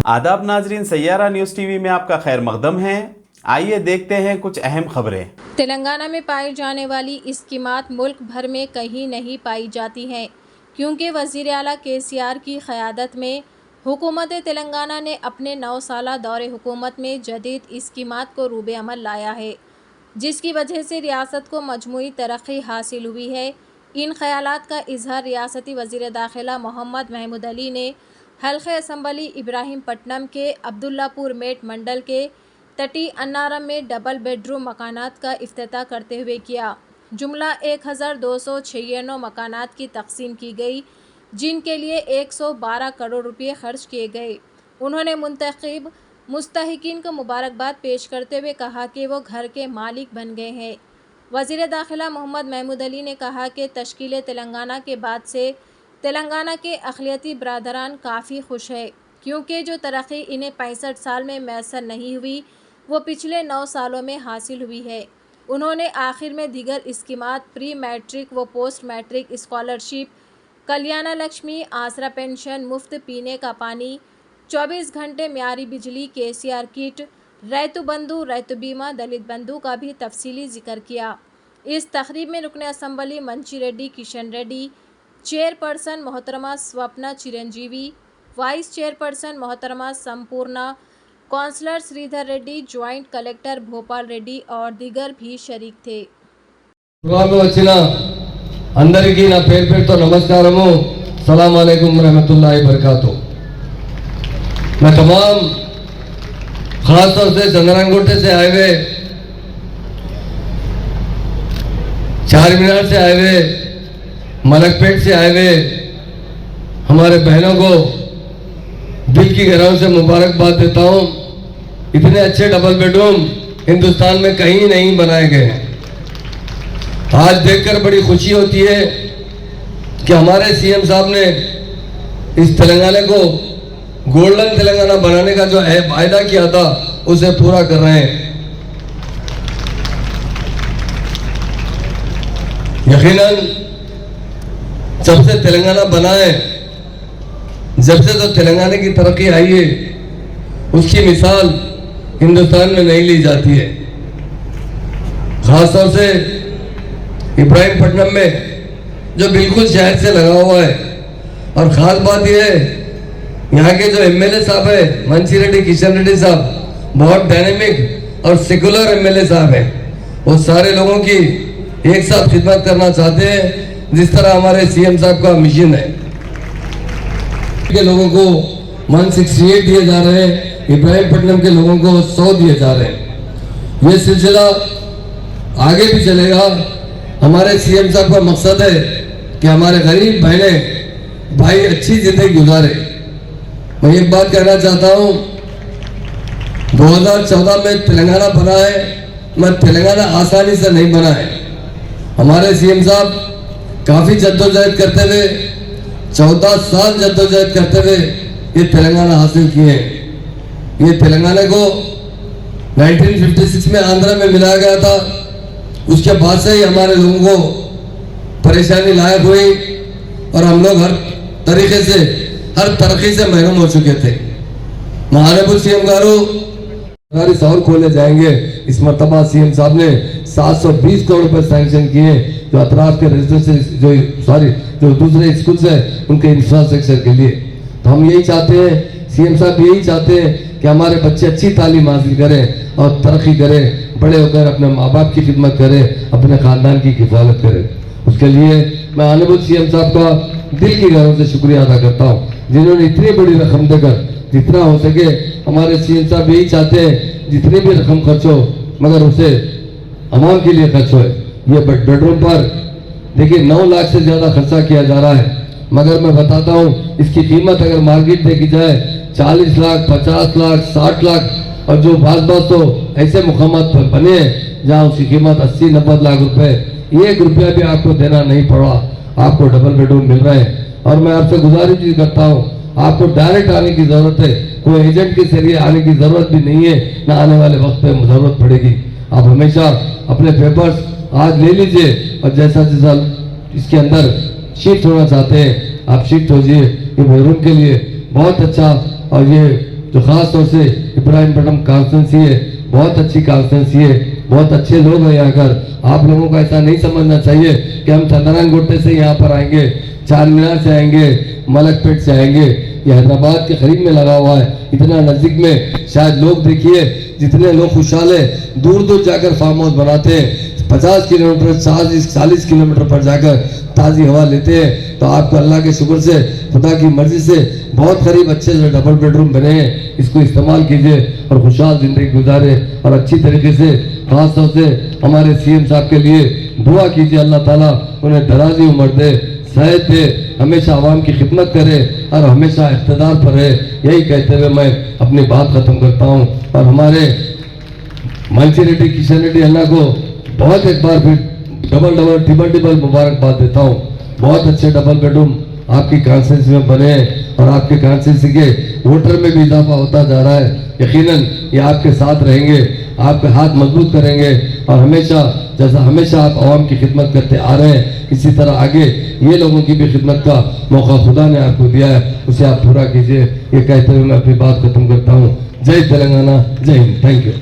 आदाब नाजरीन, Saiyaara news TV में आपका खैर मकदम है। आइए देखते हैं कुछ अहम खबरें। तेलंगाना में पाई जाने वाली इस्कीमात मुल्क भर में कहीं नहीं पाई जाती हैं, क्योंकि वज़ीर आला केसीआर की क़यादत में हुकूमत तेलंगाना ने अपने 9 साला दौरे हुकूमत में जदीद इस्कीमात को रूबे अमल लाया है, जिसकी वजह से रियासत को मजमूई तरक्की हासिल हुई है। इन ख्यालात का इजहार रियासती वज़ीर दाखिला मोहम्मद महमूद अली ने हल्क़े असम्बली इब्राहिम पट्टनम के अब्दुल्लापुर मेट मंडल के तटी अन्नारम में डबल बेडरूम मकानात का इफ्तिताह करते हुए किया। जुमला 1296 मकानात की तकसीम की गई, जिनके लिए 112 करोड़ रुपये खर्च किए गए। उन्होंने मुंतखब मुस्तहिकीन को मुबारकबाद पेश करते हुए कहा कि वो घर के मालिक बन गए हैं। वज़ीर दाखिला मोहम्मद महमूद अली ने कहा कि तश्कील तेलंगाना के बाद से तेलंगाना के अक़लियती बरादरान काफ़ी खुश है, क्योंकि जो तरक्की इन्हें 65 साल में मैसर नहीं हुई वो पिछले 9 सालों में हासिल हुई है। उन्होंने आखिर में दीगर इस्कीमात, प्री मैट्रिक व पोस्ट मैट्रिक स्कॉलरशिप, कल्याण लक्ष्मी, आसरा पेंशन, मुफ्त पीने का पानी, 24 घंटे म्यारी बिजली, केसीआर किट, रैतु बंधु, रैतु बीमा, दलित बंधु का भी तफसीली जिक्र किया। इस तकरीब में रुकन असम्बली मंची रेड्डी किशन रेड्डी, चेयरपर्सन मोहतरमा स्वप्ना चिरंजीवी, वाइस चेयरपर्सन मोहतरमा Sampoorna, councillor Sridhar Reddy, joint collector Bhopal Reddy और दीगर भी शरीक थे। अंदरिकी ना पेर तो नमस्कारमु, सलाम अलैकुम रहमतुल्लाहि बरकातुहू। मैं तमाम खास तौर से चंद्रांगोटे से आए हुए, चार मीनार से आए हुए, मलकपेट से आए हुए हमारे बहनों को दिल की गहराइयों से मुबारकबाद देता हूँ। इतने अच्छे डबल बेडरूम हिंदुस्तान में कहीं नहीं बनाए गए हैं। आज देखकर बड़ी खुशी होती है कि हमारे सीएम साहब ने इस तेलंगाना को गोल्डन तेलंगाना बनाने का जो वायदा किया था उसे पूरा कर रहे हैं। यकीनन जब से तेलंगाना बना है, जब से तो तेलंगाना की तरक्की आई है, उसकी मिसाल हिंदुस्तान में नहीं ली जाती है। खास तौर से इब्राहिम पट्टनम में जो बिल्कुल शहर से लगा हुआ है, और ख़ास बात यह है यहाँ के जो एमएलए साहब है मंची रेड्डी किशन रेड्डी साहब, बहुत डायनेमिक और सेकुलर एमएलए साहब है। वो सारे लोगों की एक साथ खिदमत करना चाहते हैं, जिस तरह हमारे सीएम साहब का मिशन है। के लोगों को 168 दिए जा रहे हैं, इब्राहिम पट्टनम के लोगों को 100 दिए जा रहे हैं। ये सिलसिला आगे भी चलेगा। हमारे सीएम साहब का मकसद है कि हमारे गरीब बहनें भाई अच्छी जिंदगी गुजारे। मैं एक बात कहना चाहता हूँ, 2014 में तेलंगाना बना है, मैं तेलंगाना आसानी से नहीं बना है। हमारे सीएम साहब काफ़ी जद्दोजहद करते हुए, 14 साल जद्दोजहद करते हुए ये तेलंगाना हासिल किए। ये तेलंगाना को 1956 में आंध्रा में मिलाया गया था। उसके बाद से ही हमारे लोगों को परेशानी लायक हुई और हम लोग हर तरीके से, हर तरक्की से महरूम हो चुके थे। महानबुल सीएम गारू और खोले जाएंगे। इस मरतबा सीएम साहब ने 720 करोड़ रुपए सैंक्शन किए, जो अतराफ के रेजिडेंशियल जो दूसरे स्कूल्स हैं उनके इंफ्रास्ट्रक्चर के लिए। तो हम यही चाहते हैं, सीएम साहब यही चाहते हैं कि हमारे बच्चे अच्छी तालीम हासिल करें और तरक्की करें, बड़े होकर अपने माँ बाप की खिदमत करें, अपने ख़ानदान की किफ़ालत करें। उसके लिए मैं ऑनरेबल सीएम साहब का दिल की गहराइयों से शुक्रिया अदा करता हूँ, जिन्होंने इतनी बड़ी रकम देकर, जितना हो सके हमारे सीएम साहब यही चाहते हैं जितनी भी रकम खर्च हो मगर उसे अवाम के लिए खर्च हो। ये बेडरूम पर देखिए 9 लाख से ज़्यादा खर्चा किया जा रहा है, मगर मैं बताता हूँ इसकी कीमत अगर मार्केट देखी जाए 40 लाख, 50 लाख, 60 लाख, और जो बास तो ऐसे मुकामात पर बने हैं जहाँ उसकी कीमत 80-90 लाख रुपए, 1 रुपया भी आपको देना नहीं पड़ा, आपको डबल बेडरूम मिल रहे हैं। और मैं आपसे गुजारिश भी करता हूँ, आपको डायरेक्ट आने की जरूरत है, कोई एजेंट के जरिए आने की जरूरत भी नहीं है, ना आने वाले वक्त पे जरूरत पड़ेगी। आप हमेशा अपने पेपर्स आज ले लीजिए और जैसा जैसा इसके अंदर शिफ्ट होना चाहते हैं आप शिफ्ट हो जाइए। ये बेडरूम के लिए बहुत अच्छा और ये जो खास तौर से इब्राहिमपट्टनम कॉन्स्टिट्यूंसी है, बहुत अच्छी कॉन्स्टिट्यूंसी है, बहुत अच्छे लोग हैं यहाँ कर। आप लोगों को ऐसा नहीं समझना चाहिए कि हम चंद्रायन गोटे से यहाँ पर आएंगे, चार मीनार से आएंगे, मलकपेट से आएंगे। ये हैदराबाद के करीब में लगा हुआ है, इतना नजदीक में। शायद लोग देखिए जितने लोग खुशहाल है, दूर दूर जाकर फार्म हाउस बनाते हैं, 50 किलोमीटर 40 किलोमीटर पर जाकर ताज़ी हवा लेते हैं। तो आपको अल्लाह के शुक्र से, खुदा की मर्जी से बहुत करीब अच्छे से डबल बेडरूम बने हैं, इसको इस्तेमाल कीजिए और खुशहाल ज़िंदगी गुजारे और अच्छी तरीके से। खास तौर से हमारे सीएम साहब के लिए दुआ कीजिए, अल्लाह ताला उन्हें दराजी उम्र दे, सेहत दे, हमेशा आवाम की खिदमत करे और हमेशा इक़्तिदार पर रहे। यही कहते हुए मैं अपनी बात ख़त्म करता हूँ और हमारे मंशी रेड्डी किशन रेड्डी अन्ना को बहुत एक बार फिर ट्रिपल मुबारकबाद देता हूँ। बहुत अच्छे डबल बेडरूम आपकी कॉन्स्टिट्यूंसी में बने हैं और आपके कॉन्स्टिट्यूंसी के वोटर में भी इजाफा होता जा रहा है। यकीनन ये आपके साथ रहेंगे, आपके हाथ मजबूत करेंगे और हमेशा जैसा हमेशा आप आवाम की खिदमत करते आ रहे हैं, इसी तरह आगे ये लोगों की भी खिदमत का मौका खुदा ने आपको दिया है, उसे आप पूरा कीजिए। ये कहते हुए मैं अपनी बात खत्म करता हूँ। जय तेलंगाना, जय हिंद, थैंक यू।